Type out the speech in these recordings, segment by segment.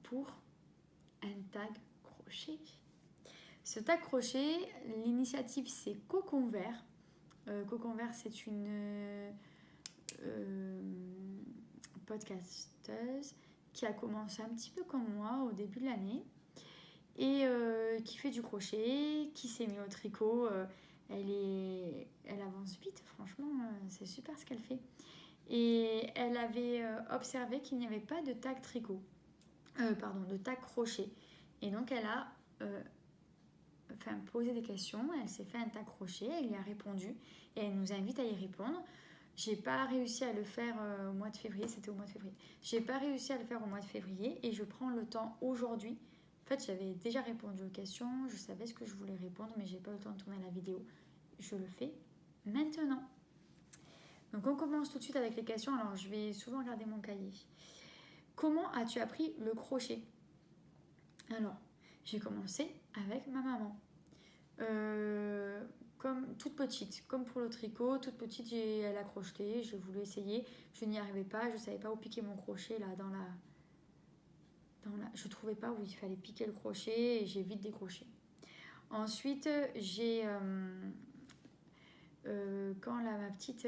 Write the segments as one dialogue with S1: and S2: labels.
S1: pour un tag crochet. Ce tag crochet, l'initiative c'est Cocon Vert. Cocon Vert, c'est une podcasteuse qui a commencé un petit peu comme moi au début de l'année et qui fait du crochet, qui s'est mis au tricot. Elle avance vite, franchement, c'est super ce qu'elle fait. Et elle avait observé qu'il n'y avait pas de tag tricot, de tag crochet. Et donc elle a posé des questions, elle s'est fait un tag crochet, elle y a répondu et elle nous invite à y répondre. J'ai pas réussi à le faire au mois de février, c'était au mois de février. J'ai pas réussi à le faire au mois de février et je prends le temps aujourd'hui. En fait, j'avais déjà répondu aux questions, je savais ce que je voulais répondre, mais j'ai pas eu le temps de tourner la vidéo. Je le fais maintenant. Donc on commence tout de suite avec les questions. Alors je vais souvent regarder mon cahier. Comment as-tu appris le crochet? Alors, j'ai commencé avec ma maman. Comme toute petite, comme pour le tricot, toute petite, elle a crocheté, je voulais essayer, je n'y arrivais pas, je ne savais pas où piquer mon crochet là je ne trouvais pas où il fallait piquer le crochet et j'ai vite décroché. Ensuite, quand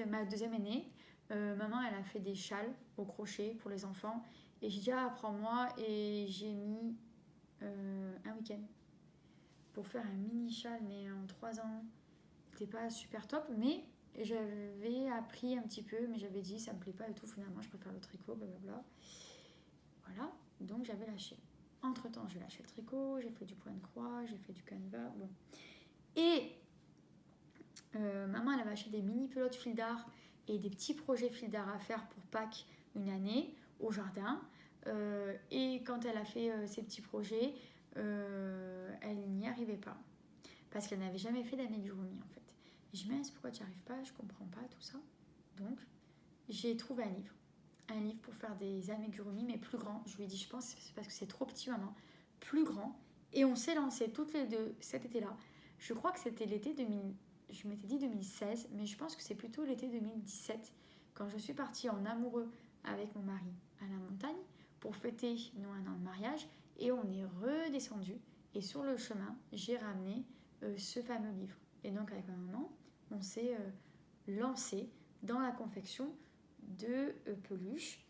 S1: ma deuxième est née, maman elle a fait des châles au crochet pour les enfants et j'ai dit apprends-moi et j'ai mis un week-end pour faire un mini châle, mais en 3 ans c'était pas super top, mais j'avais appris un petit peu, mais j'avais dit ça me plaît pas et tout, finalement je préfère le tricot, blablabla. Voilà, donc j'avais lâché. Entre temps j'ai lâché le tricot, j'ai fait du point de croix, j'ai fait du canevas, bon. Et maman elle avait acheté des mini pelotes fil d'art et des petits projets fil d'art à faire pour Pâques une année au jardin. Et quand elle a fait ces petits projets, elle n'y arrivait pas parce qu'elle n'avait jamais fait d'amigurumi en fait. Et je me dis pourquoi tu n'y arrives pas, je comprends pas tout ça. Donc j'ai trouvé un livre pour faire des amigurumi mais plus grand. Je lui ai dit je pense c'est parce que c'est trop petit maman, plus grand. Et on s'est lancé toutes les deux cet été-là. Je crois que c'était l'été 2000. Je m'étais dit 2016, mais je pense que c'est plutôt l'été 2017 quand je suis partie en amoureux avec mon mari à la montagne pour fêter nos 1 an de mariage et on est redescendu et sur le chemin j'ai ramené ce fameux livre et donc avec ma maman on s'est lancé dans la confection de peluches.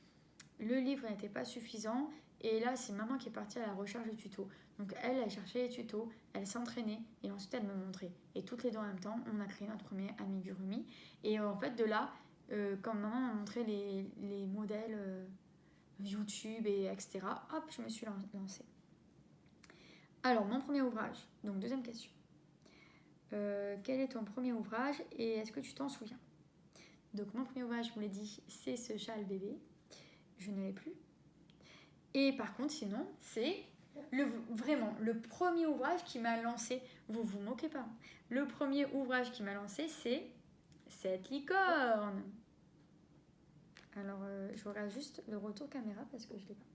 S1: Le livre n'était pas suffisant et là c'est maman qui est partie à la recherche de tutos. Donc elle cherchait les tutos, elle s'entraînait et ensuite elle me montrait. Et toutes les deux en même temps, on a créé notre premier amigurumi. Et en fait de là, quand maman m'a montré les modèles YouTube et etc., hop, je me suis lancée. Alors mon premier ouvrage, donc deuxième question. Quel est ton premier ouvrage et est-ce que tu t'en souviens? Donc mon premier ouvrage, je vous l'ai dit, c'est ce châle bébé. Je ne l'ai plus. Et par contre, sinon, c'est vraiment le premier ouvrage qui m'a lancé. Vous vous moquez pas. Le premier ouvrage qui m'a lancé, c'est cette licorne. Alors, je regarde juste le retour caméra parce que je l'ai pas.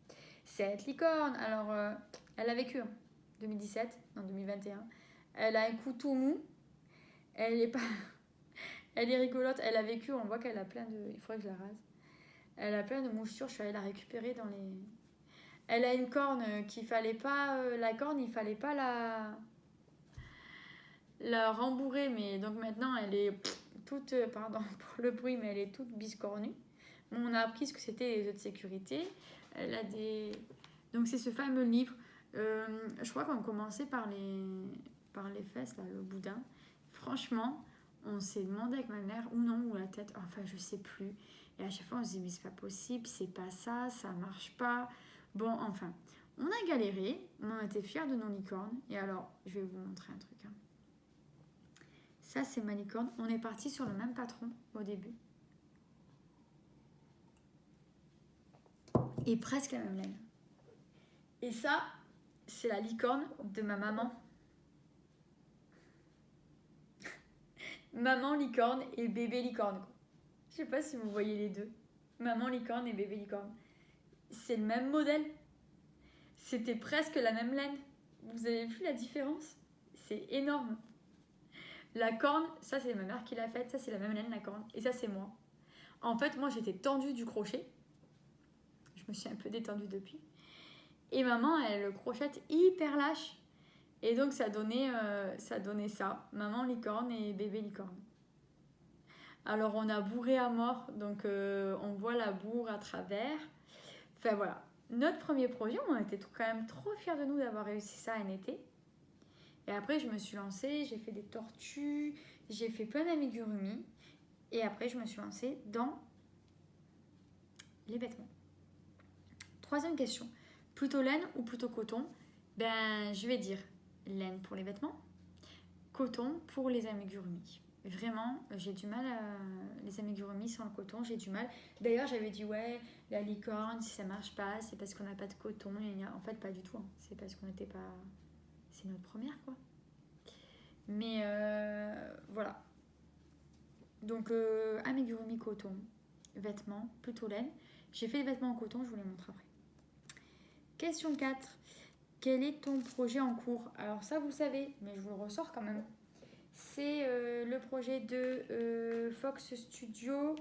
S1: Cette licorne. Alors, elle a vécu en 2017, en 2021. Elle a un cou tout mou. Elle est pas. Elle est rigolote. Elle a vécu. On voit qu'elle a plein de. Il faudrait que je la rase. Elle a plein de mouchetures. Je suis allée la récupérer dans les. Elle a une corne qu'il fallait pas. La corne, il fallait pas la rembourrer. Mais donc maintenant, elle est toute. Pardon pour le bruit, mais elle est toute biscornue. Bon, on a appris ce que c'était les œufs de sécurité. Elle a des. Donc c'est ce fameux livre. Je crois qu'on commençait par les fesses, là, le boudin. Franchement, on s'est demandé avec ma mère, ou non, ou la tête, enfin je sais plus. Et à chaque fois on se dit mais c'est pas possible, c'est pas ça, ça marche pas. Bon, enfin, on a galéré, on était fiers de nos licornes. Et alors, je vais vous montrer un truc. Ça c'est ma licorne. On est parti sur le même patron au début. Et presque la même laine. Et ça, c'est la licorne de ma maman. Maman licorne et bébé licorne. Je sais pas si vous voyez les deux. Maman licorne et bébé licorne. C'est le même modèle. C'était presque la même laine. Vous avez vu la différence? C'est énorme. La corne, ça c'est ma mère qui l'a faite. Ça c'est la même laine, la corne. Et ça c'est moi. En fait, moi j'étais tendue du crochet. Je me suis un peu détendue depuis. Et maman, elle crochette hyper lâche. Et donc, ça donnait ça. Maman licorne et bébé licorne. Alors, on a bourré à mort. Donc, on voit la bourre à travers. Enfin, voilà. Notre premier projet, on était quand même trop fiers de nous d'avoir réussi ça un été. Et après, je me suis lancée. J'ai fait des tortues. J'ai fait plein d'amigurumi. Et après, je me suis lancée dans les vêtements. Troisième question. Plutôt laine ou plutôt coton? Ben, je vais dire laine pour les vêtements, coton pour les amigurumi. Vraiment, j'ai du mal à... Les amigurumi sans le coton, j'ai du mal. D'ailleurs, j'avais dit, ouais, la licorne, si ça marche pas, c'est parce qu'on n'a pas de coton. En fait, pas du tout. Hein. C'est parce qu'on n'était pas... C'est notre première, quoi. Mais voilà. Donc, amigurumi coton, vêtements, plutôt laine. J'ai fait des vêtements en coton, je vous les montre après. Question 4. Quel est ton projet en cours? Alors ça, vous le savez, mais je vous le ressors quand même. C'est le projet de Fox Studio.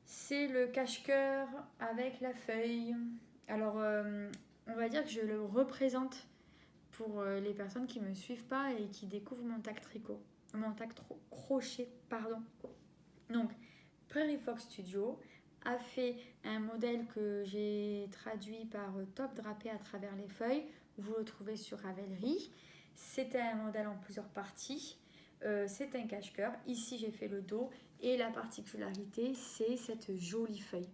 S1: C'est le cache-cœur avec la feuille. Alors, on va dire que je le représente pour les personnes qui ne me suivent pas et qui découvrent mon tac tricot. Mon tac crochet, pardon. Donc, Prairie Fox Studio a fait un modèle que j'ai traduit par Top drapé à travers les feuilles. Vous le trouvez sur Ravelry. C'était un modèle en plusieurs parties. C'est un cache-cœur. Ici, j'ai fait le dos. Et la particularité, c'est cette jolie feuille.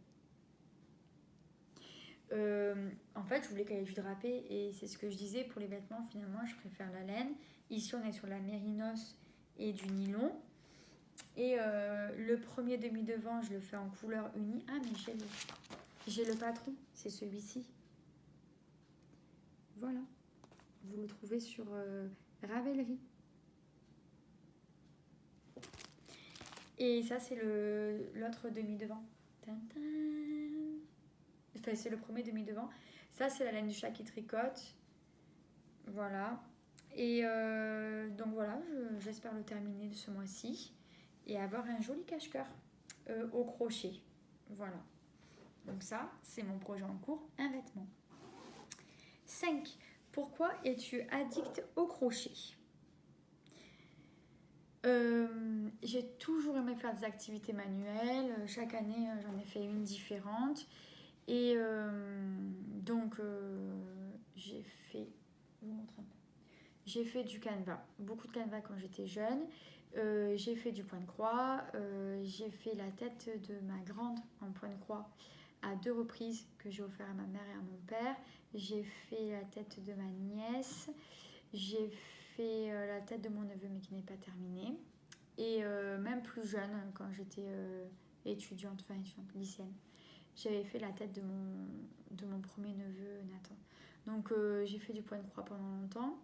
S1: En fait, je voulais qu'elle ait du drapé. Et c'est ce que je disais pour les vêtements. Finalement, je préfère la laine. Ici, on est sur la mérinos et du nylon. Et le premier demi-devant, je le fais en couleur unie. Ah, mais j'ai le patron, c'est celui-ci. Voilà. Vous le trouvez sur Ravelry. Et ça, c'est l'autre demi-devant. Enfin, c'est le premier demi-devant. Ça, c'est la laine du chat qui tricote. Voilà. Et donc voilà, j'espère le terminer ce mois-ci. Et avoir un joli cache-cœur au crochet. Voilà. Donc ça, c'est mon projet en cours, un vêtement. 5. Pourquoi es-tu addict au crochet? J'ai toujours aimé faire des activités manuelles. Chaque année, j'en ai fait une différente. Et donc, j'ai fait... Je vous montre un peu. J'ai fait du canevas, beaucoup de canevas quand j'étais jeune. J'ai fait du point de croix. J'ai fait la tête de ma grande en point de croix à 2 reprises que j'ai offert à ma mère et à mon père. J'ai fait la tête de ma nièce. J'ai fait la tête de mon neveu mais qui n'est pas terminée. Et même plus jeune, quand j'étais étudiante, lycéenne, j'avais fait la tête de mon premier neveu Nathan. Donc j'ai fait du point de croix pendant longtemps.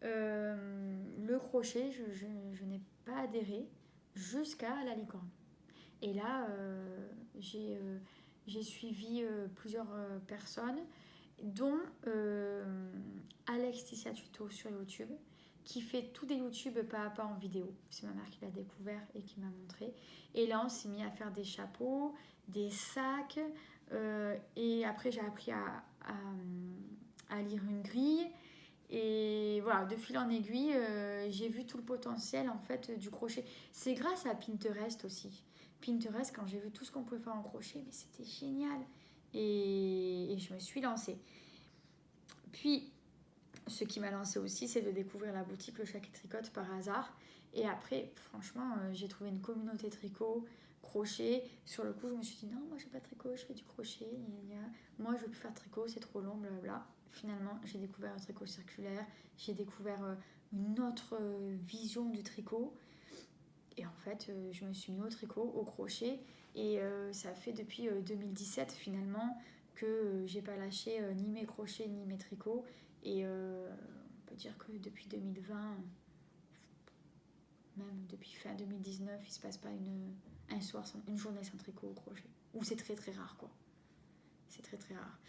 S1: Le crochet, je n'ai pas adhéré jusqu'à la licorne. Et là, j'ai suivi plusieurs personnes, dont Alex Tissia Tuto sur YouTube, qui fait tous des YouTube pas à pas en vidéo. C'est ma mère qui l'a découvert et qui m'a montré. Et là, on s'est mis à faire des chapeaux, des sacs. Et après, j'ai appris à lire une grille. Et voilà, de fil en aiguille, j'ai vu tout le potentiel en fait du crochet. C'est grâce à Pinterest aussi. Pinterest, quand j'ai vu tout ce qu'on pouvait faire en crochet, mais c'était génial. Et je me suis lancée. Puis, ce qui m'a lancée aussi, c'est de découvrir la boutique Le Chat qui tricote par hasard. Et après, franchement, j'ai trouvé une communauté tricot, crochet. Sur le coup, je me suis dit non, moi je fais pas de tricot, je fais du crochet. Moi, je veux plus faire de tricot, c'est trop long, blablabla. Finalement, j'ai découvert le tricot circulaire, j'ai découvert une autre vision du tricot. Et en fait, je me suis mis au tricot, au crochet. Et ça fait depuis 2017 finalement que j'ai pas lâché ni mes crochets ni mes tricots. Et on peut dire que depuis 2020, même depuis fin 2019, il se passe pas une journée sans tricot au crochet. Ou c'est très très rare quoi. C'est très très rare.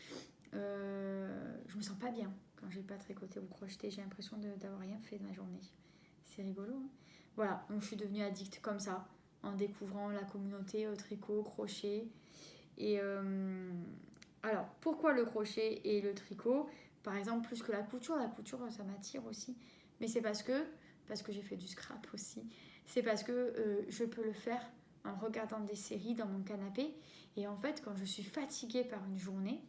S1: Je me sens pas bien quand j'ai pas tricoté ou crocheté. J'ai l'impression d'avoir rien fait de ma journée. C'est rigolo. Hein, voilà, donc je suis devenue addict comme ça, en découvrant la communauté au tricot, au crochet. Et Alors, pourquoi le crochet et le tricot? Par exemple, plus que la couture ça m'attire aussi. Mais c'est parce que j'ai fait du scrap aussi. C'est parce que je peux le faire en regardant des séries dans mon canapé. Et en fait, quand je suis fatiguée par une journée,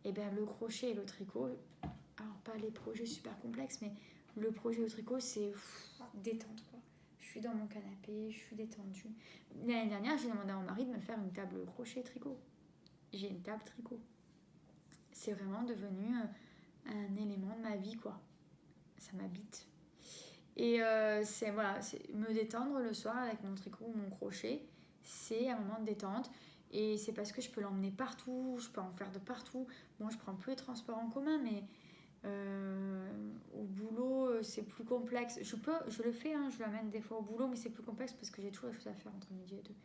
S1: et bien le crochet et le tricot, alors pas les projets super complexes, mais le projet au tricot, c'est détente quoi. Je suis dans mon canapé, je suis détendue. L'année dernière, j'ai demandé à mon mari de me faire une table crochet tricot. J'ai une table tricot. C'est vraiment devenu un élément de ma vie quoi. Ça m'habite. Et c'est me détendre le soir avec mon tricot ou mon crochet, c'est un moment de détente. Et c'est parce que je peux l'emmener partout, je peux en faire de partout. Bon, je prends plus les transports en commun, mais au boulot, c'est plus complexe. Je le fais, hein, je l'amène des fois au boulot, mais c'est plus complexe parce que j'ai toujours des choses à faire entre midi et deux.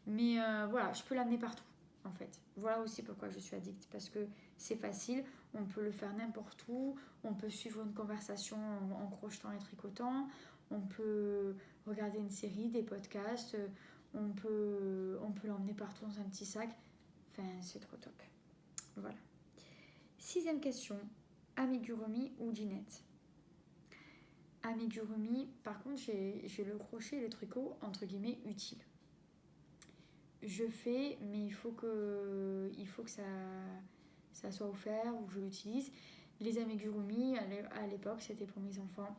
S1: Mais voilà, je peux l'amener partout, en fait. Voilà aussi pourquoi je suis addict, parce que c'est facile, on peut le faire n'importe où, on peut suivre une conversation en crochetant et tricotant, on peut regarder une série, des podcasts, on peut l'emmener partout dans un petit sac. Enfin, c'est trop top. Voilà. 6e question, amigurumi ou dinette? Amigurumi, par contre, j'ai le crochet et le tricot, entre guillemets, utile. Je fais, mais il faut que ça soit offert ou que je l'utilise. Les amigurumi, à l'époque, c'était pour mes enfants.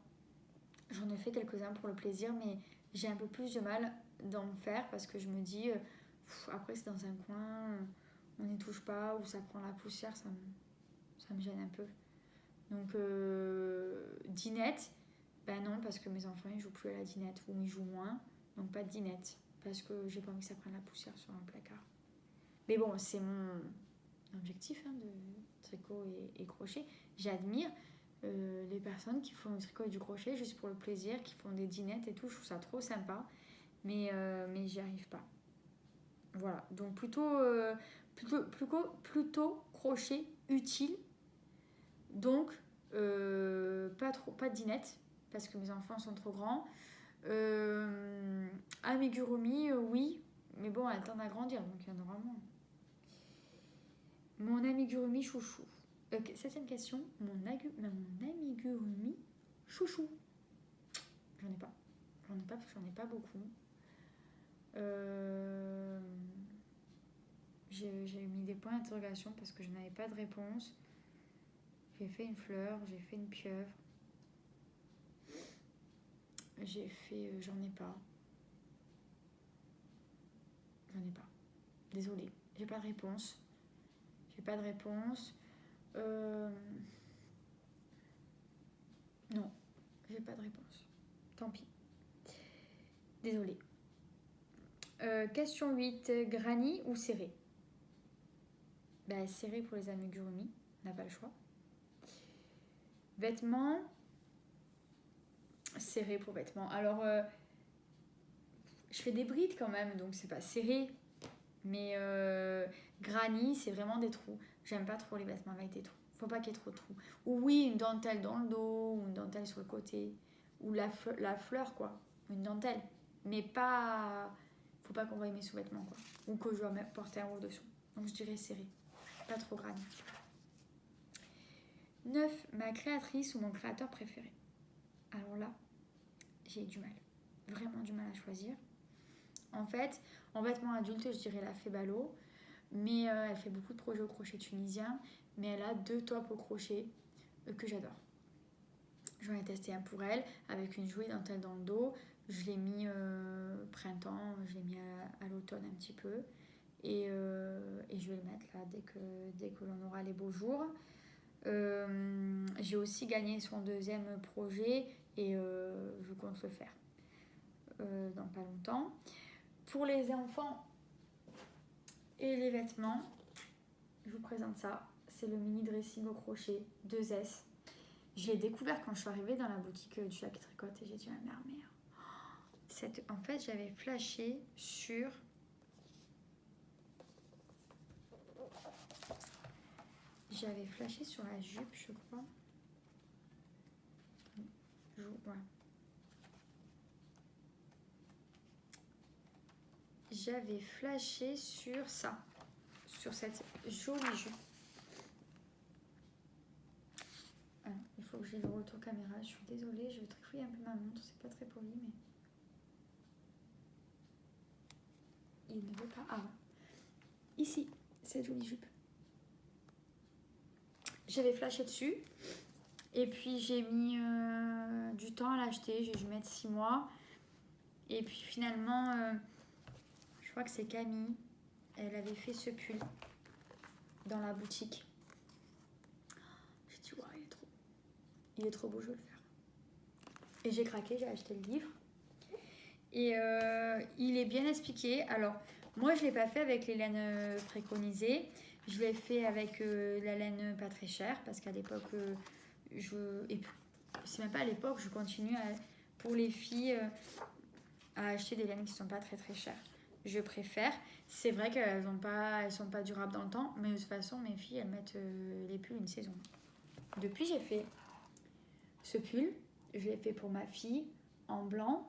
S1: J'en ai fait quelques-uns pour le plaisir, mais j'ai un peu plus de mal d'en faire parce que je me dis, après c'est dans un coin, on n'y touche pas ou ça prend la poussière, ça me gêne un peu. Donc, dinette, ben non, parce que mes enfants ils jouent plus à la dinette ou ils jouent moins, donc pas de dinette parce que j'ai pas envie que ça prenne la poussière sur un placard. Mais bon, c'est mon objectif de tricot et crochet. J'admire les personnes qui font du tricot et du crochet juste pour le plaisir, qui font des dinettes et tout, je trouve ça trop sympa, mais j'y arrive pas. Voilà, donc plutôt crochet utile, donc pas de dinette parce que mes enfants sont trop grands. Amigurumi, oui, mais bon, elle tend à grandir, donc il y en aura moins. Mon amigurumi chouchou. 7e question, mon amigurumi chouchou. J'en ai pas parce que j'en ai pas beaucoup. J'ai mis des points d'interrogation parce que je n'avais pas de réponse. J'ai fait une fleur, j'ai fait une pieuvre. J'ai fait... j'en ai pas. Désolée, j'ai pas de réponse. Non, j'ai pas de réponse. Tant pis. Désolée. Question 8. Granny ou serré? Serré pour les amigurumi. On n'a pas le choix. Vêtements. Serré pour vêtements. Alors, je fais des brides quand même, donc c'est pas serré. Mais granny, c'est vraiment des trous. J'aime pas trop les vêtements avec des trous. Faut pas qu'il y ait trop de trous. Ou oui, une dentelle dans le dos, ou une dentelle sur le côté. Ou la fleur, quoi. Une dentelle. Mais pas... Faut pas qu'on voie mes sous-vêtements, quoi. Ou que je dois porter un haut dessous. Donc je dirais serré. Pas trop granny. 9. Ma créatrice ou mon créateur préféré? Alors là, j'ai du mal. Vraiment du mal à choisir. En fait, en vêtements adultes, je dirais la Fébalo. Mais elle fait beaucoup de projets au crochet tunisien. Mais elle a 2 tops au crochet que j'adore. J'en ai testé un pour elle avec une jouée dentelle dans le dos. Je l'ai mis printemps, je l'ai mis à l'automne un petit peu. Et je vais le mettre là dès que l'on aura les beaux jours. J'ai aussi gagné son 2e projet et je compte le faire dans pas longtemps. Pour les enfants et les vêtements, je vous présente ça. C'est le mini dressing au crochet 2S. Je l'ai découvert quand je suis arrivée dans la boutique du Jacques Tricotte et j'ai dit ah merde. En fait, j'avais flashé sur la jupe, je crois. Voilà. J'avais flashé sur ça, sur cette jolie jupe. Alors, il faut que j'ai le retour caméra. Je suis désolée, je vais trifouiller un peu ma montre. C'est pas très poli, mais... Il ne veut pas... Ah, ici, cette jolie jupe. J'avais flashé dessus. Et puis j'ai mis du temps à l'acheter. J'ai dû mettre 6 mois. Et puis finalement, je crois que c'est Camille. Elle avait fait ce pull dans la boutique. J'ai dit, ouais, il est trop beau, je vais le faire. Et j'ai craqué, j'ai acheté le livre. Et il est bien expliqué. Alors, moi, je ne l'ai pas fait avec les laines préconisées. Je l'ai fait avec la laine pas très chère. Parce qu'à l'époque, et c'est même pas à l'époque, je continue pour les filles à acheter des laines qui ne sont pas très très chères. Je préfère. C'est vrai qu'elles sont pas durables dans le temps. Mais de toute façon, mes filles, elles mettent les pulls une saison. Depuis, j'ai fait ce pull. Je l'ai fait pour ma fille en blanc.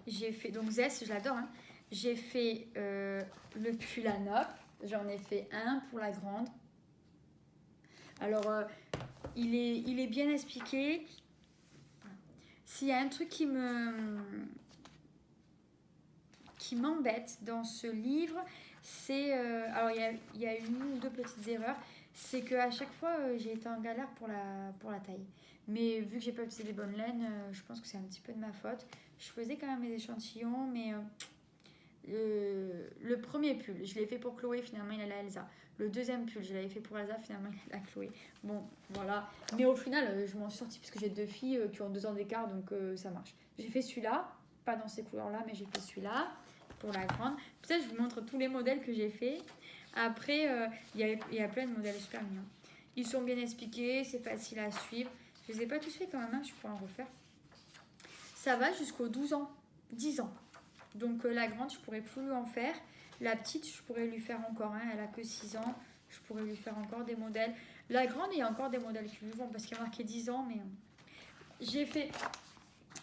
S1: J'ai fait, donc Zest, je l'adore. Hein. J'ai fait le pull à nopp. J'en ai fait un pour la grande. Alors, il est bien expliqué. S'il y a un truc qui m'embête dans ce livre, c'est... alors, il y a une ou deux petites erreurs. C'est qu'à chaque fois, j'ai été en galère pour la taille. Mais vu que j'ai pas utilisé les bonnes laines, je pense que c'est un petit peu de ma faute. Je faisais quand même mes échantillons, mais le premier pull, je l'ai fait pour Chloé, finalement il allait à Elsa. Le deuxième pull, je l'avais fait pour Elsa, finalement il allait à Chloé. Bon, voilà. Mais au final, je m'en suis sortie parce que j'ai 2 filles qui ont 2 ans d'écart, donc ça marche. J'ai fait celui-là, pas dans ces couleurs-là, mais j'ai fait celui-là pour la grande. Peut-être je vous montre tous les modèles que j'ai fait. Après, il y a plein de modèles super mignons. Ils sont bien expliqués, c'est facile à suivre. Je les ai pas tous faits quand même, hein, je pourrais en refaire. Ça va jusqu'aux 12 ans, 10 ans. Donc la grande, je pourrais plus lui en faire. La petite, je pourrais lui faire encore. Hein, elle a que 6 ans. Je pourrais lui faire encore des modèles. La grande, il y a encore des modèles qui lui vont parce qu'il y a marqué 10 ans. Mais j'ai fait...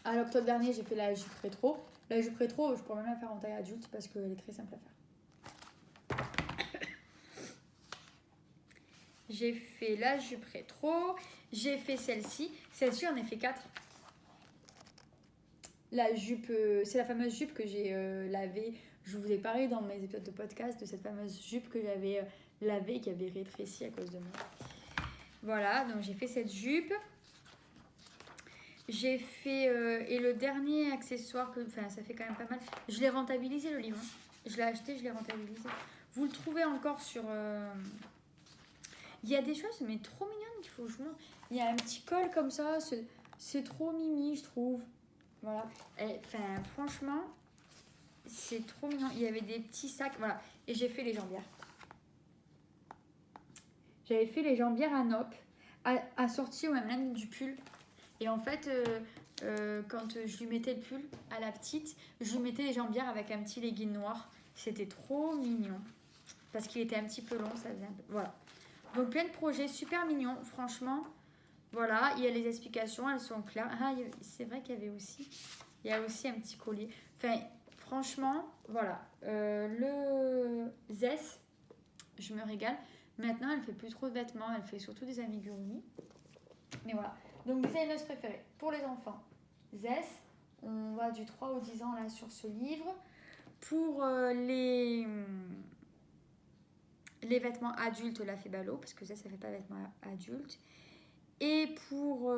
S1: À l'octobre dernier, j'ai fait la jupe rétro. La jupe rétro, je pourrais même la faire en taille adulte parce qu'elle est très simple à faire. J'ai fait la jupe rétro. J'ai fait celle-ci. Celle-ci, j'en ai fait 4. La jupe, c'est la fameuse jupe que j'ai lavée. Je vous ai parlé dans mes épisodes de podcast de cette fameuse jupe que j'avais lavée et qui avait rétréci à cause de moi. Voilà, donc j'ai fait cette jupe. J'ai fait... et le dernier accessoire, enfin ça fait quand même pas mal. Je l'ai rentabilisé le livre. Hein. Je l'ai acheté, je l'ai rentabilisé. Vous le trouvez encore sur... Il y a des choses mais trop mignonnes qu'il faut que je vous montre. Il y a un petit col comme ça. C'est trop mimi, je trouve. Voilà. Enfin, franchement, c'est trop mignon. Il y avait des petits sacs. Voilà. Et j'ai fait les jambières. J'avais fait les jambières à nopp, assorties au même laine du pull. Et en fait, quand je lui mettais le pull à la petite, je lui mettais les jambières avec un petit legging noir. C'était trop mignon. Parce qu'il était un petit peu long, ça faisait un peu... Voilà. Donc plein de projets super mignons, franchement. Voilà, il y a les explications, elles sont claires. Ah, c'est vrai qu'il y avait aussi... Il y a aussi un petit collier. Enfin, franchement, voilà. Le Zest, je me régale. Maintenant, elle fait plus trop de vêtements. Elle fait surtout des amigurumis. Mais voilà. Donc, designer préféré pour les enfants. Zest, on va du 3 au 10 ans là sur ce livre. Pour les vêtements adultes, la fait ballot. Parce que ça fait pas vêtements adultes. Et pour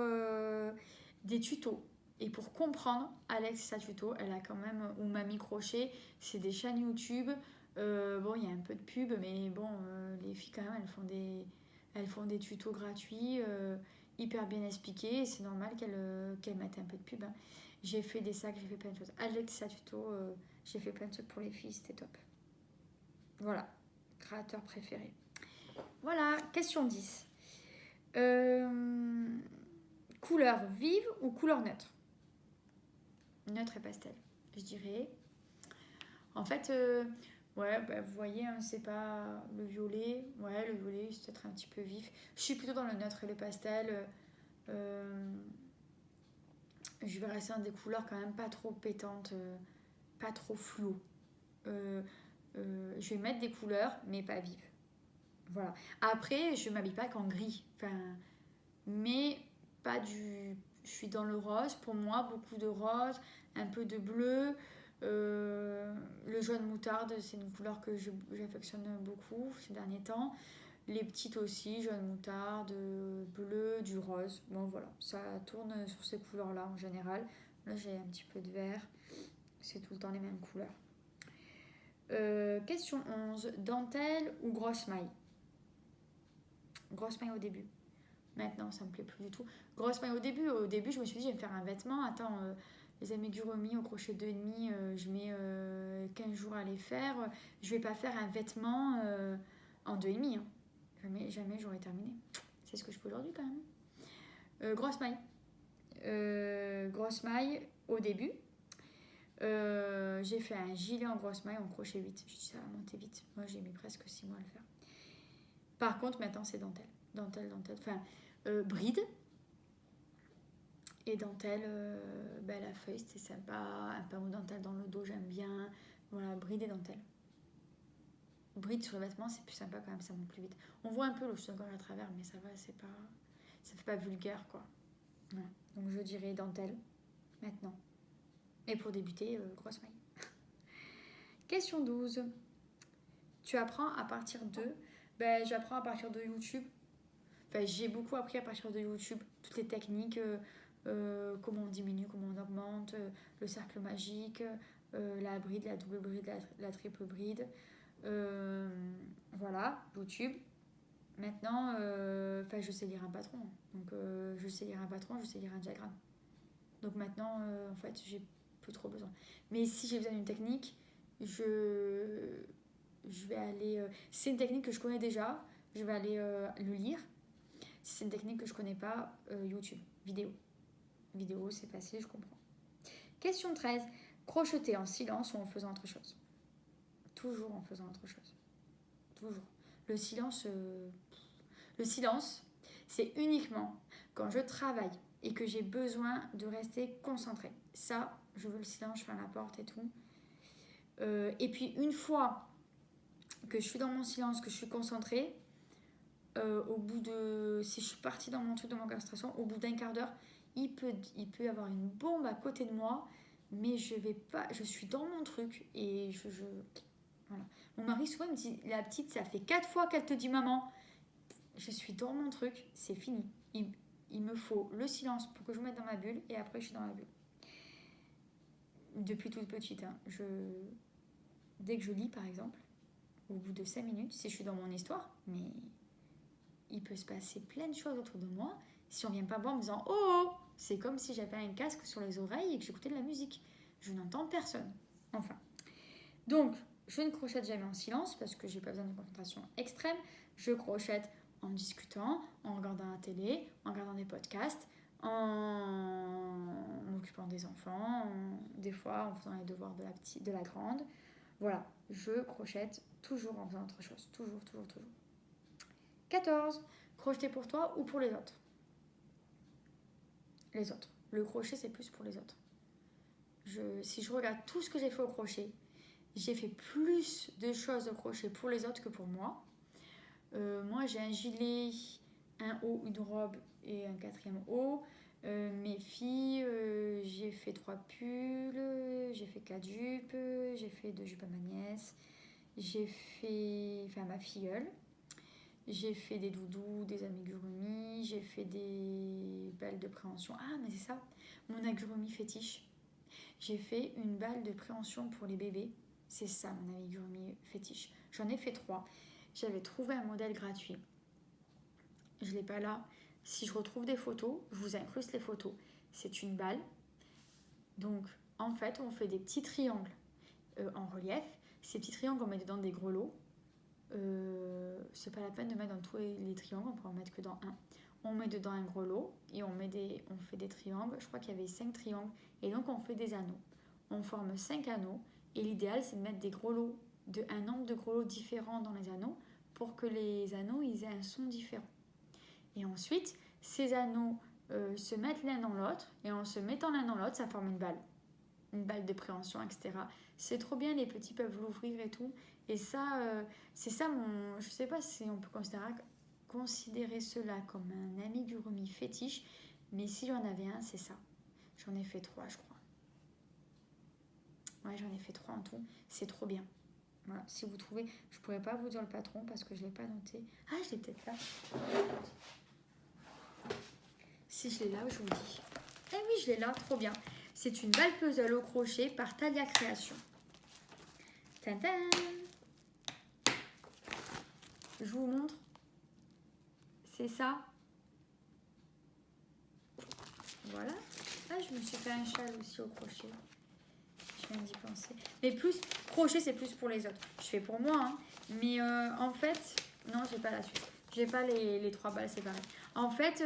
S1: des tutos. Et pour comprendre, Alex et sa tuto, elle a quand même, ou Mamie Crochet, c'est des chaînes YouTube. Bon, il y a un peu de pub, mais bon, les filles quand même, elles font des tutos gratuits, hyper bien expliqués. Et c'est normal qu'elles mettent un peu de pub. Hein. J'ai fait des sacs, j'ai fait plein de choses. Alex et sa tuto, j'ai fait plein de trucs pour les filles, c'était top. Voilà, créateur préféré. Voilà, question 10. Couleur vive ou couleur neutre? Neutre et pastel, je dirais. En fait, ouais, bah, vous voyez, hein, c'est pas le violet. Ouais, le violet, c'est peut-être un petit peu vif. Je suis plutôt dans le neutre et le pastel. Je vais rester dans des couleurs quand même pas trop pétantes, pas trop floues. Je vais mettre des couleurs, mais pas vives. Voilà. Après, je ne m'habille pas qu'en gris. Mais pas du... Je suis dans le rose. Pour moi, beaucoup de rose, un peu de bleu. Le jaune moutarde, c'est une couleur que j'affectionne beaucoup ces derniers temps. Les petites aussi, jaune moutarde, bleu, du rose. Bon, voilà. Ça tourne sur ces couleurs-là en général. Là, j'ai un petit peu de vert. C'est tout le temps les mêmes couleurs. Question 11. Dentelle ou grosse maille? Grosse maille au début. Maintenant, ça me plaît plus du tout. Grosse maille au début. Au début, je me suis dit, je vais me faire un vêtement. Attends, les amigurumi au crochet 2,5, je mets 15 jours à les faire. Je vais pas faire un vêtement en 2,5. Hein. Jamais j'aurais terminé. C'est ce que je fais aujourd'hui quand même. Grosse maille. Grosse maille au début. J'ai fait un gilet en grosse maille en crochet 8. Je dis ça va monter vite. Moi j'ai mis presque 6 mois à le faire. Par contre maintenant c'est dentelle. Dentelle. Enfin bride. Et dentelle, la feuille c'était sympa. Un panneau dentelle dans le dos j'aime bien. Voilà, bride et dentelle. Bride sur le vêtement c'est plus sympa quand même, ça monte plus vite. On voit un peu le soutien-gorge à travers mais ça va, ça fait pas vulgaire quoi. Voilà. Donc je dirais dentelle maintenant. Et pour débuter, grosse maille. Question 12. Tu apprends à partir de... j'apprends à partir de YouTube. J'ai beaucoup appris à partir de YouTube. Toutes les techniques, comment on diminue, comment on augmente, le cercle magique, la bride, la double bride, la triple bride. Voilà, YouTube. Maintenant, je sais lire un patron. Donc, je sais lire un patron, je sais lire un diagramme. Donc maintenant, en fait, j'ai plus trop besoin. Mais si j'ai besoin d'une technique, je vais aller... si c'est une technique que je connais déjà, je vais aller le lire. Si c'est une technique que je connais pas, YouTube, vidéo. Vidéo, c'est facile, je comprends. Question 13. Crocheter en silence ou en faisant autre chose? Toujours en faisant autre chose. Toujours. Le silence, c'est uniquement quand je travaille et que j'ai besoin de rester concentrée. Ça, je veux le silence, je ferme la porte et tout. Et puis une fois que je suis dans mon silence, que je suis concentrée, au bout de... Si je suis partie dans mon truc de mon concentration, au bout d'un quart d'heure, il peut y avoir une bombe à côté de moi, mais je suis dans mon truc et voilà. Mon mari souvent me dit, la petite, ça fait 4 fois qu'elle te dit maman, je suis dans mon truc, c'est fini. Il me faut le silence pour que je me mette dans ma bulle et après je suis dans ma bulle. Depuis toute petite, hein, dès que je lis par exemple, au bout de 5 minutes, si je suis dans mon histoire, mais il peut se passer plein de choses autour de moi si on vient pas voir en me disant « Oh !» C'est comme si j'avais un casque sur les oreilles et que j'écoutais de la musique. Je n'entends personne. Enfin. Donc, je ne crochète jamais en silence parce que j'ai pas besoin de concentration extrême. Je crochète en discutant, en regardant la télé, en regardant des podcasts, en m'occupant des enfants, des fois en faisant les devoirs de la grande. Voilà, je crochète toujours en faisant autre chose. Toujours. 14. Crocheter pour toi ou pour les autres? Les autres. Le crochet, c'est plus pour les autres. Si je regarde tout ce que j'ai fait au crochet, j'ai fait plus de choses au crochet pour les autres que pour moi. Moi, j'ai un gilet, un haut, une robe et un 4e haut. Mes filles, j'ai fait 3 pulls, j'ai fait 4 jupes, j'ai fait 2 jupes à ma nièce, j'ai fait... Enfin, ma filleule. J'ai fait des doudous, des amigurumi, j'ai fait des balles de préhension. Ah, mais c'est ça, mon amigurumi fétiche. J'ai fait une balle de préhension pour les bébés. C'est ça, mon amigurumi fétiche. J'en ai fait 3. J'avais trouvé un modèle gratuit. Je ne l'ai pas là. Si je retrouve des photos, je vous incruste les photos. C'est une balle. Donc, en fait, on fait des petits triangles en relief. Ces petits triangles, on met dedans des grelots. C'est pas la peine de mettre dans tous les triangles, on peut en mettre que dans un. On met dedans un grelot et on fait des triangles. Je crois qu'il y avait 5 triangles et donc on fait des anneaux. On forme 5 anneaux et l'idéal c'est de mettre des grelots, un nombre de grelots différents dans les anneaux pour que les anneaux ils aient un son différent. Et ensuite, ces anneaux se mettent l'un dans l'autre et en se mettant l'un dans l'autre, ça forme une balle de préhension, etc. C'est trop bien, les petits peuvent l'ouvrir et tout. Et ça, c'est ça mon... Je sais pas si on peut considérer cela comme un amigurumi fétiche, mais si j'en avais un, c'est ça. J'en ai fait 3, je crois. Ouais, j'en ai fait 3 en tout. C'est trop bien. Voilà, si vous trouvez... Je pourrais pas vous dire le patron parce que je l'ai pas noté. Ah, je l'ai peut-être là. Si je l'ai là, je vous dis. Eh oui, je l'ai là, trop bien. C'est une balle puzzle au crochet par Talia Création. Tintin. Je vous montre. C'est ça. Voilà. Ah, je me suis fait un châle aussi au crochet. Je viens d'y penser. Mais plus, crochet, c'est plus pour les autres. Je fais pour moi, hein. Mais en fait, non, j'ai pas la suite. J'ai pas les 3 balles séparées. En fait,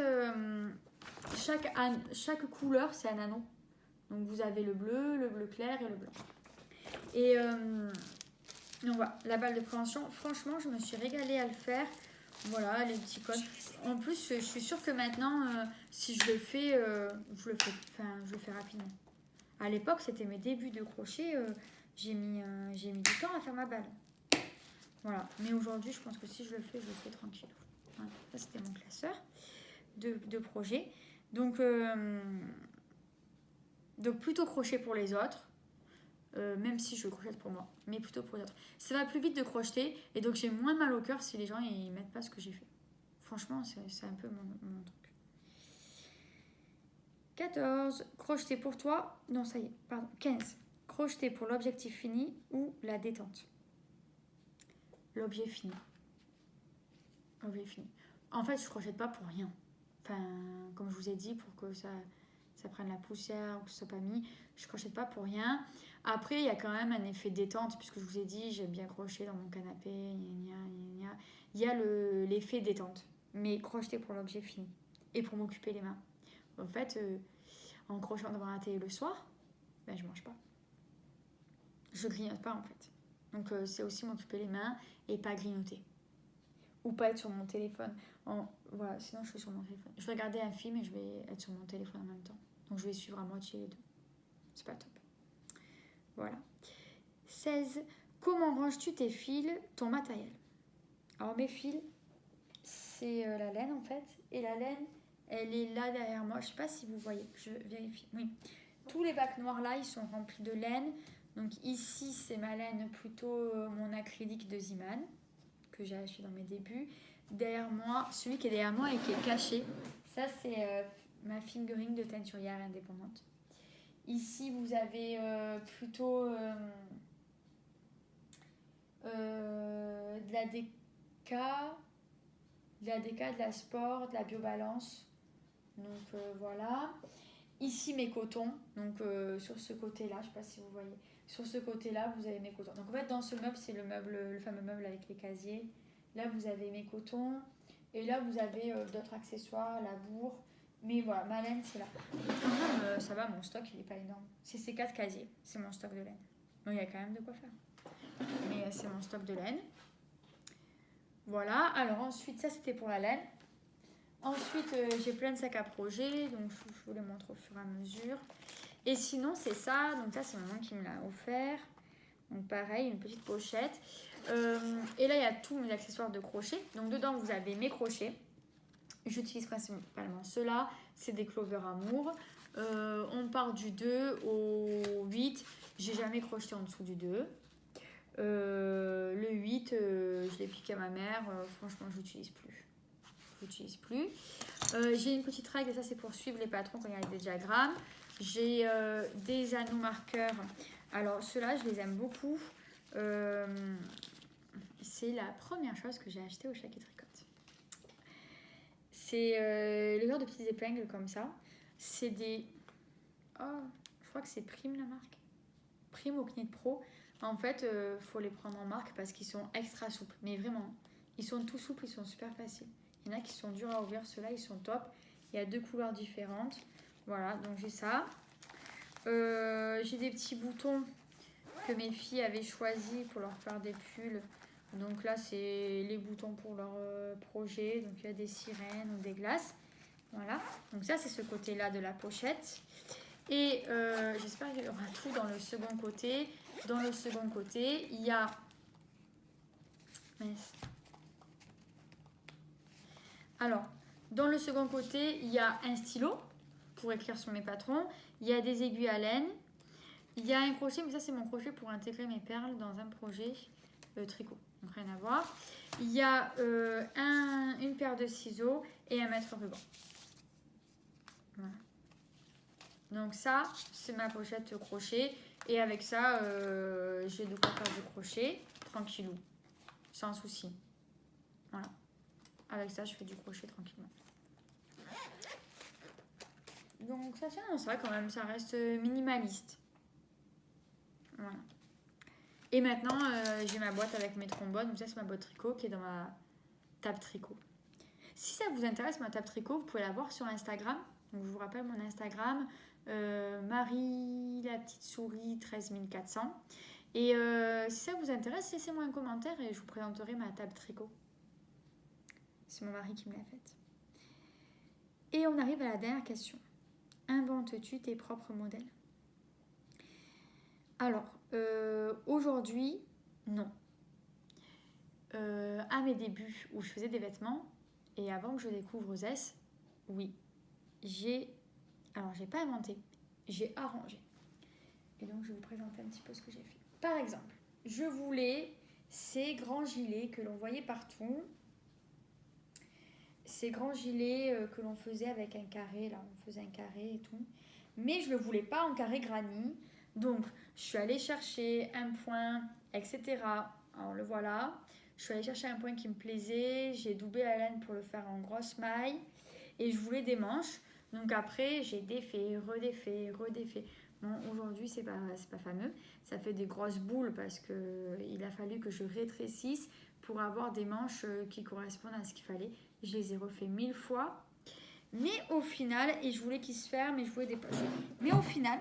S1: chaque couleur, c'est un anneau. Donc vous avez le bleu clair et le blanc. Et donc voilà, la balle de prévention. Franchement, je me suis régalée à le faire. Voilà, les petits codes. En plus, je suis sûre que maintenant, si je le fais, je le fais rapidement. À l'époque, c'était mes débuts de crochet. J'ai mis du temps à faire ma balle. Voilà. Mais aujourd'hui, je pense que si je le fais tranquille. Voilà. Ça, c'était mon classeur de projet. Donc plutôt crochet pour les autres. Même si je crochète pour moi, mais plutôt pour les autres. Ça va plus vite de crocheter et donc j'ai moins mal au cœur si les gens ils mettent pas ce que j'ai fait. Franchement, c'est un peu mon truc. 14. Crocheter pour toi. Non, ça y est, pardon. 15. Crocheter pour l'objectif fini ou la détente. L'objet fini. Objet fini. En fait, je crochète pas pour rien. Enfin, comme je vous ai dit, pour que ça prenne la poussière ou que ce soit pas mis, je crochète pas pour rien. Après, il y a quand même un effet détente, puisque je vous ai dit, j'aime bien crocheter dans mon canapé, il y a l'effet détente, mais crocheter pour l'objet fini et pour m'occuper les mains. En fait, en crochetant devant la télé le soir, ben, je mange pas. Je grignote pas en fait. Donc c'est aussi m'occuper les mains et pas grignoter. Ou pas être sur mon téléphone. Voilà, sinon je suis sur mon téléphone. Je vais regarder un film et je vais être sur mon téléphone en même temps. Donc je vais suivre à moitié les deux. C'est pas top. Voilà. 16. Comment ranges-tu tes fils, ton matériel? Alors mes fils, c'est la laine en fait. Et la laine, elle est là derrière moi. Je sais pas si vous voyez. Je vérifie. Oui. Tous les bacs noirs là, ils sont remplis de laine. Donc ici, c'est ma laine plutôt mon acrylique de Ziman que j'ai acheté dans mes débuts. Derrière moi, celui qui est derrière moi et qui est caché, ça c'est ma fingering de teinturière indépendante. Ici, vous avez plutôt de la DK, de la Sport, de la Biobalance. Donc voilà. Ici, mes cotons. Donc sur ce côté-là, je ne sais pas si vous voyez. Sur ce côté-là, vous avez mes cotons. Donc en fait, dans ce meuble, c'est le fameux meuble avec les casiers. Là, vous avez mes cotons. Et là, vous avez d'autres accessoires, la bourre. Mais voilà, ma laine, c'est là. Ça va, mon stock, il n'est pas énorme. C'est ces 4 casiers. C'est mon stock de laine. Donc, il y a quand même de quoi faire. Mais c'est mon stock de laine. Voilà. Alors ensuite, ça, c'était pour la laine. Ensuite, j'ai plein de sacs à projet. Donc, je vous les montre au fur et à mesure. Et sinon, c'est ça. Donc, ça, c'est maman qui me l'a offert. Donc, pareil, une petite pochette. Et là, il y a tous mes accessoires de crochet. Donc, dedans, vous avez mes crochets. J'utilise principalement ceux-là. C'est des clovers amour. On part du 2 au 8. J'ai jamais crocheté en dessous du 2. Le 8, je l'ai piqué à ma mère. Franchement, je l'utilise plus. J'ai une petite règle, ça c'est pour suivre les patrons quand il y a des diagrammes. J'ai des anneaux marqueurs. Alors ceux-là, je les aime beaucoup. C'est la première chose que j'ai acheté au Chat qui tricote. C'est le genre de petites épingles comme ça. C'est des... Oh, je crois que c'est Prime la marque. Prime au Knit Pro. En fait, faut les prendre en marque parce qu'ils sont extra souples. Mais vraiment, ils sont tout souples, ils sont super faciles. Il y en a qui sont durs à ouvrir. Ceux-là, ils sont top. Il y a 2 couleurs différentes. Voilà, donc j'ai ça. J'ai des petits boutons que mes filles avaient choisis pour leur faire des pulls. Donc là, c'est les boutons pour leur projet. Donc il y a des sirènes ou des glaces. Voilà. Donc ça, c'est ce côté-là de la pochette. Et j'espère qu'il y aura tout dans le second côté. Dans le second côté, il y a Mince. Alors, dans le second côté, il y a un stylo pour écrire sur mes patrons. Il y a des aiguilles à laine. Il y a un crochet, mais ça c'est mon crochet pour intégrer mes perles dans un projet tricot. Donc rien à voir. Il y a une paire de ciseaux et un mètre ruban. Voilà. Donc ça, c'est ma pochette crochet. Et avec ça, j'ai de quoi faire du crochet, tranquillou, sans souci. Voilà. Avec ça, je fais du crochet tranquillement. Donc ça tient, c'est vrai quand même, ça reste minimaliste. Voilà. Et maintenant, j'ai ma boîte avec mes trombones. Donc ça, c'est ma boîte tricot qui est dans ma table tricot. Si ça vous intéresse, ma table tricot, vous pouvez la voir sur Instagram. Donc, je vous rappelle mon Instagram, Marie la petite souris 13400. Et si ça vous intéresse, laissez-moi un commentaire et je vous présenterai ma table tricot. C'est mon mari qui me l'a faite. Et on arrive à la dernière question. Inventes-tu tes propres modèles? Alors, aujourd'hui, non. À mes débuts où je faisais des vêtements, et avant que je découvre Zess, oui. Alors, j'ai pas inventé, j'ai arrangé. Et donc, je vais vous présenter un petit peu ce que j'ai fait. Par exemple, je voulais ces grands gilets que l'on voyait partout. Ces grands gilets que l'on faisait avec un carré, là, on faisait un carré et tout. Mais je ne le voulais pas en carré granit. Donc, je suis allée chercher un point, etc. Alors, le voilà. Je suis allée chercher un point qui me plaisait. J'ai doublé la laine pour le faire en grosse maille. Et je voulais des manches. Donc, après, j'ai défait, redéfait, redéfait. Bon, aujourd'hui, c'est pas fameux. Ça fait des grosses boules parce qu'il a fallu que je rétrécisse pour avoir des manches qui correspondent à ce qu'il fallait. Je les ai refait 1000 fois. Mais au final, et je voulais qu'il se ferme et je voulais des poches. Mais au final,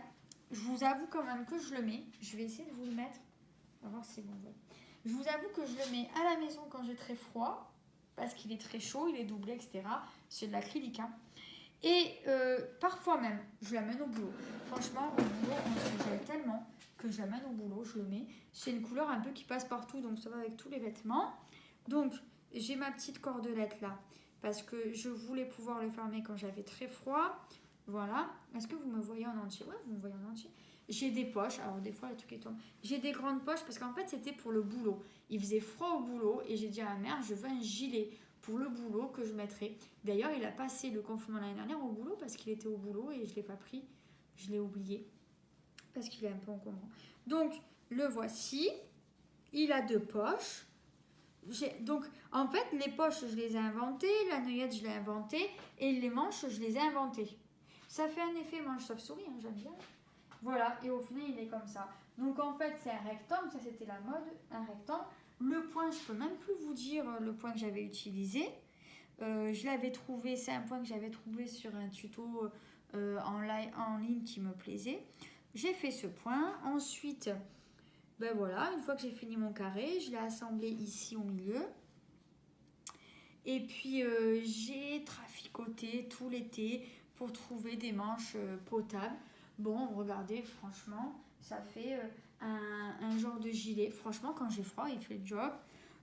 S1: je vous avoue quand même que je le mets. Je vais essayer de vous le mettre. On va voir si vous voyez. Je vous avoue que je le mets à la maison quand j'ai très froid. Parce qu'il est très chaud, il est doublé, etc. C'est de l'acrylique. Hein. Et parfois même, je l'amène au boulot. Franchement, au boulot, on se gèle tellement que je l'amène au boulot, je le mets. C'est une couleur un peu qui passe partout, donc ça va avec tous les vêtements. Donc, j'ai ma petite cordelette là, parce que je voulais pouvoir le fermer quand j'avais très froid. Voilà. Est-ce que vous me voyez en entier? Ouais, vous me voyez en entier. J'ai des poches, alors des fois le truc est tombé. J'ai des grandes poches parce qu'en fait c'était pour le boulot. Il faisait froid au boulot et j'ai dit à ma mère, je veux un gilet pour le boulot que je mettrai. D'ailleurs, il a passé le confinement l'année dernière au boulot parce qu'il était au boulot et je ne l'ai pas pris. Je l'ai oublié parce qu'il est un peu encombrant. Donc, le voici. Il a 2 poches. Donc, en fait, les poches, je les ai inventées. La noyette, je l'ai inventée. Et les manches, je les ai inventées. Ça fait un effet manche chauve-souris, hein, j'aime bien. Voilà, et au final, il est comme ça. Donc, en fait, c'est un rectangle. Ça, c'était la mode, un rectangle. Le point, je ne peux même plus vous dire le point que j'avais utilisé. Je l'avais trouvé, c'est un point que j'avais trouvé sur un tuto en ligne qui me plaisait. J'ai fait ce point. Ensuite, ben voilà, une fois que j'ai fini mon carré, je l'ai assemblé ici au milieu. Et puis, j'ai traficoté tout l'été pour trouver des manches potables. Bon, regardez, franchement, ça fait un genre de gilet. Franchement, quand j'ai froid, il fait le job.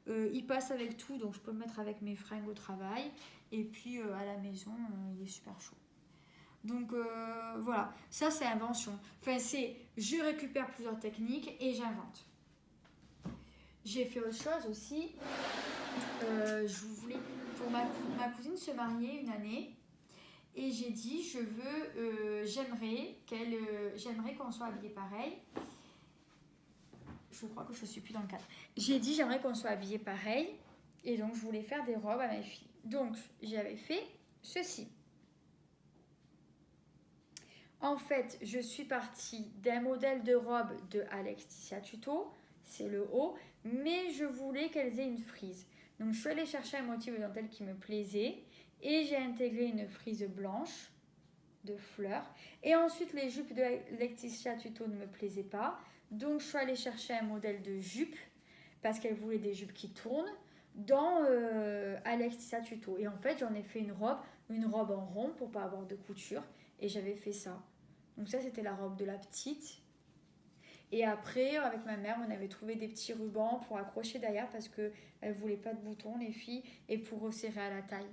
S1: Il passe avec tout, donc je peux le mettre avec mes fringues au travail. Et puis, à la maison, il est super chaud. Donc, voilà. Ça, c'est invention. Enfin, je récupère plusieurs techniques et j'invente. J'ai fait autre chose aussi. Je voulais... Pour ma cousine se marier une année. Et j'ai dit, j'aimerais qu'on soit habillés pareil. Je crois que je ne suis plus dans le cadre. J'ai dit, j'aimerais qu'on soit habillés pareil. Et donc, je voulais faire des robes à ma fille. Donc, j'avais fait ceci. En fait, je suis partie d'un modèle de robe de Alexia Tuto. C'est le haut. Mais je voulais qu'elles aient une frise. Donc, je suis allée chercher un motif de dentelle qui me plaisait. Et j'ai intégré une frise blanche de fleurs. Et ensuite, les jupes de Alexia Tuto ne me plaisaient pas. Donc, je suis allée chercher un modèle de jupe parce qu'elle voulait des jupes qui tournent dans Alexia Tuto. Et en fait, j'en ai fait une robe en rond pour pas avoir de couture. Et j'avais fait ça. Donc ça, c'était la robe de la petite. Et après, avec ma mère, on avait trouvé des petits rubans pour accrocher derrière parce qu'elle ne voulait pas de boutons, les filles, et pour resserrer à la taille.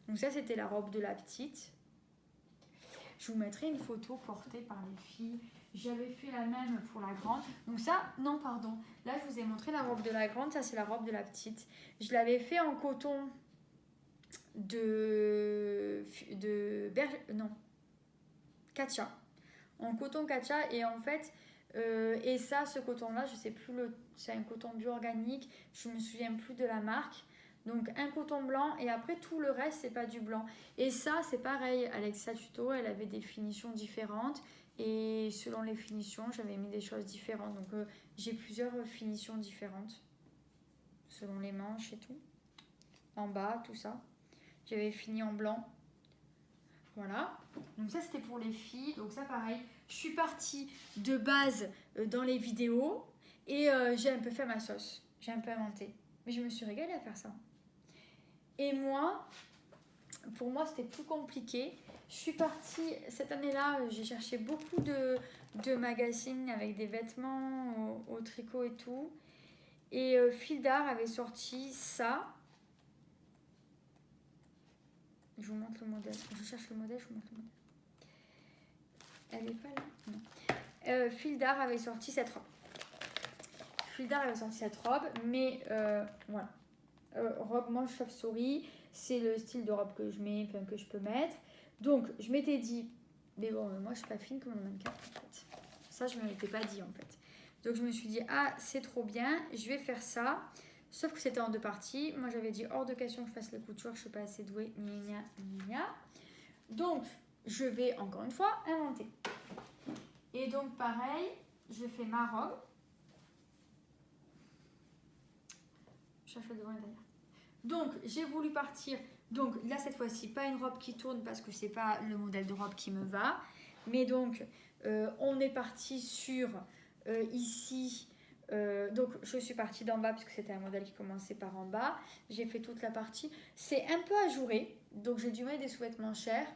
S1: Donc ça, c'était la robe de la petite. Je vous mettrai une photo portée par les filles. J'avais fait la même pour la grande. Donc ça, non, pardon. Là, je vous ai montré la robe de la grande. Ça, c'est la robe de la petite. Je l'avais fait en coton non, Katia. En coton Katia. Et en fait, et ça, ce coton-là, je sais plus, c'est un coton bio-organique. Je me souviens plus de la marque. Donc un coton blanc et après tout le reste c'est pas du blanc. Et ça c'est pareil, Alexa Tuto elle avait des finitions différentes et selon les finitions j'avais mis des choses différentes. Donc j'ai plusieurs finitions différentes selon les manches et tout. En bas tout ça. J'avais fini en blanc. Voilà. Donc ça c'était pour les filles. Donc ça pareil, je suis partie de base dans les vidéos et j'ai un peu fait ma sauce. J'ai un peu inventé. Mais je me suis régalée à faire ça. Et moi, pour moi, c'était plus compliqué. Je suis partie, cette année-là, j'ai cherché beaucoup de magazines avec des vêtements au tricot et tout. Et Fil d'Art avait sorti ça. Je vous montre le modèle. Je cherche le modèle, je vous montre le modèle. Elle n'est pas là? Non. Fil d'Art avait sorti cette robe. Fil d'Art avait sorti cette robe, mais voilà. Robe manche chauve-souris, c'est le style de robe que je mets, enfin que je peux mettre. Donc je m'étais dit, mais bon, moi je suis pas fine comme un mannequin en fait. Ça je me l'étais pas dit en fait. Donc je me suis dit, ah c'est trop bien, je vais faire ça. Sauf que c'était en 2 parties. Moi j'avais dit hors de question que je fasse les coutures, je suis pas assez douée. Gna, gna, gna. Donc je vais encore une fois inventer. Et donc pareil, je fais ma robe. Je cherche le devant et derrière. Donc, j'ai voulu partir. Donc, là, cette fois-ci, pas une robe qui tourne parce que c'est pas le modèle de robe qui me va. Mais donc, on est parti sur ici. Donc, je suis partie d'en bas parce que c'était un modèle qui commençait par en bas. J'ai fait toute la partie. C'est un peu ajouré. Donc, j'ai dû mettre des sous-vêtements chers.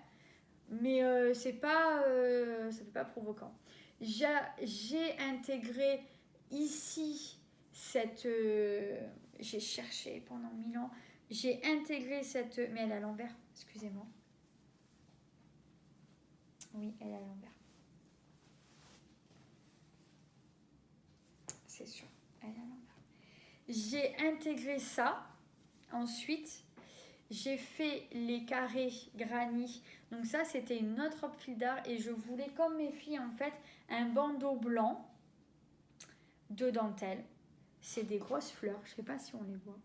S1: Mais c'est pas, ça fait pas provoquant. J'ai intégré ici cette... j'ai cherché pendant 1000 ans. J'ai intégré cette... Mais elle est à l'envers, excusez-moi. Oui, elle est à l'envers. C'est sûr, elle est à l'envers. J'ai intégré ça. Ensuite, j'ai fait les carrés granit. Donc ça, c'était une autre robe Fil d'Art. Et je voulais, comme mes filles, en fait, un bandeau blanc de dentelle. C'est des grosses fleurs. Je ne sais pas si on les voit.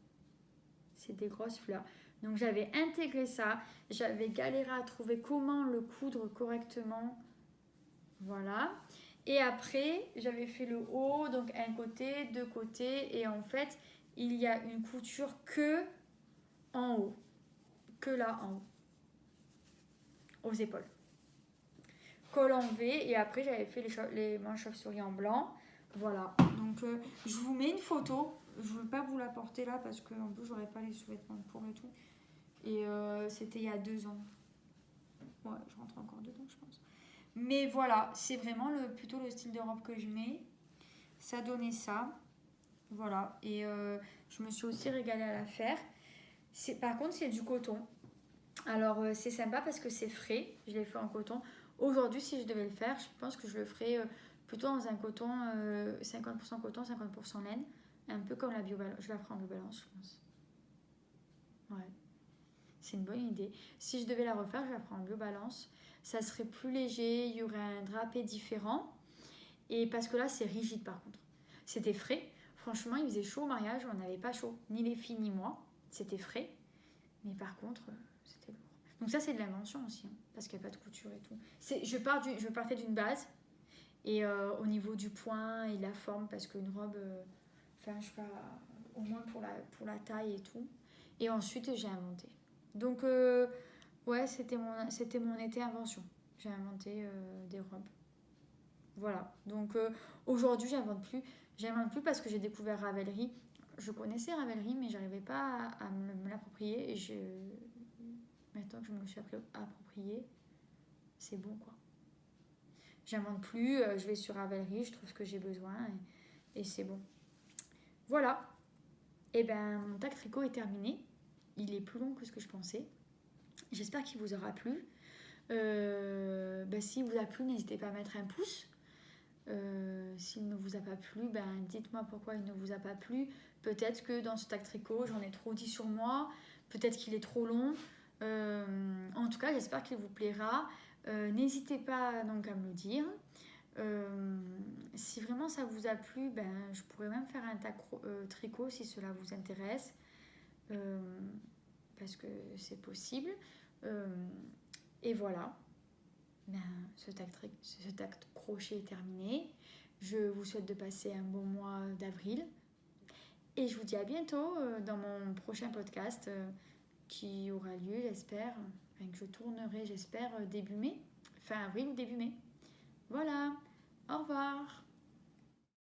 S1: C'est des grosses fleurs. Donc j'avais intégré ça. J'avais galéré à trouver comment le coudre correctement. Voilà. Et après, j'avais fait le haut. Donc un côté, 2 côtés. Et en fait, il y a une couture que en haut. Que là en haut. Aux épaules. Col en V. Et après, j'avais fait les manches chauve-souris en blanc. Voilà. Donc je vous mets une photo. Je ne veux pas vous la porter là parce que en plus j'aurais pas les sous-vêtements pour et tout. Et c'était il y a 2 ans. Ouais, je rentre encore dedans je pense. Mais voilà, c'est vraiment plutôt le style de robe que je mets. Ça donnait ça. Voilà. Et je me suis aussi régalée à la faire. Par contre, c'est du coton. Alors c'est sympa parce que c'est frais. Je l'ai fait en coton. Aujourd'hui, si je devais le faire, je pense que je le ferais plutôt dans un coton 50% coton, 50% laine. Un peu comme la BioBalance. Je la ferai en BioBalance, je pense. Ouais. C'est une bonne idée. Si je devais la refaire, je la ferai en BioBalance. Ça serait plus léger, il y aurait un drapé différent. Et parce que là, c'est rigide par contre. C'était frais. Franchement, il faisait chaud au mariage, on n'avait pas chaud. Ni les filles, ni moi. C'était frais. Mais par contre, c'était lourd. Donc ça, c'est de l'invention aussi. Hein, parce qu'il n'y a pas de couture et tout. Je partais d'une base. Et au niveau du point et de la forme, parce qu'une robe, je sais pas, au moins pour la taille et tout. Et ensuite, j'ai inventé. Donc, ouais, c'était mon été invention. J'ai inventé des robes. Voilà. Donc, aujourd'hui, j'invente plus. J'invente plus parce que j'ai découvert Ravelry. Je connaissais Ravelry, mais j'arrivais pas à me l'approprier. Et maintenant que je me le suis approprié, c'est bon, quoi. j'invente plus, je vais sur Ravelry, je trouve ce que j'ai besoin et c'est bon. Voilà. Et ben mon tag tricot est terminé. Il est plus long que ce que je pensais. J'espère qu'il vous aura plu. S'il vous a plu, n'hésitez pas à mettre un pouce. S'il ne vous a pas plu, dites-moi pourquoi il ne vous a pas plu. Peut-être que dans ce tag tricot, j'en ai trop dit sur moi. Peut-être qu'il est trop long. En tout cas, j'espère qu'il vous plaira. N'hésitez pas donc à me le dire. Si vraiment ça vous a plu, je pourrais même faire un tag tricot si cela vous intéresse. Parce que c'est possible. Et voilà. Ce tag crochet est terminé. Je vous souhaite de passer un bon mois d'avril. Et je vous dis à bientôt dans mon prochain podcast qui aura lieu, j'espère, que je tournerai, j'espère, début mai, fin avril ou début mai. Voilà, au revoir.